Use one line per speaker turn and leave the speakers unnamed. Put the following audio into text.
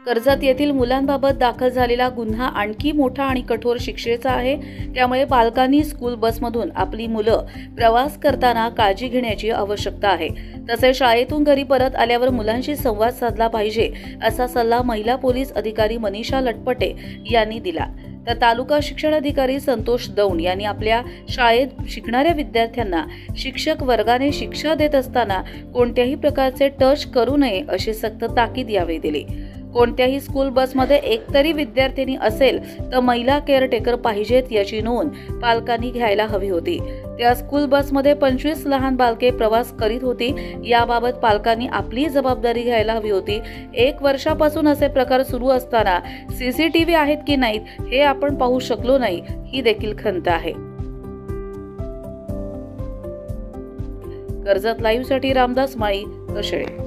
कर्जत येथील मुलांबाबत दाखल झालेला गुन्हा आणखी मोठा आणि कठोर शिक्षेचा आहे। त्यामुळे पालकांनी स्कूल बसमधून आपली मुलं प्रवास करताना काळजी घेण्याची आवश्यकता आहे। तसेच शाळेतून घरी परत आल्यावर मुलांशी संवाद साधला पाहिजे असा सल्ला महिला पोलीस अधिकारी मनीषा लटपटे यांनी दिला। तर तालुका शिक्षण अधिकारी संतोष दौंड यांनी आपल्या शाळेत शिकणाऱ्या विद्यार्थ्यांना शिक्षक वर्गाने शिक्षा देत असताना कोणत्याही प्रकारचे टच करू नये अशी सक्त ताकीद यावेळी दिली। कोणत्याही स्कूल बसमध्ये एकतरी विद्यार्थिनी असेल तर महिला केअरटेकर पाहिजेत याची नोंद पालकांनी घ्यायला हवी होती। त्या स्कूल बसमध्ये 25 लहान बालके प्रवास करीत होती। याबाबत पालकांनी आपली जबाबदारी घ्यायला हवी होती। 1 वर्षापासून असे प्रकार सुरू असताना सीसीटीव्ही आहेत की नाहीत हे आपण पाहू शकलो नाही, ही देखील खंत आहे। कर्जत लाईव्हसाठी रामदास माळी, कशेळे।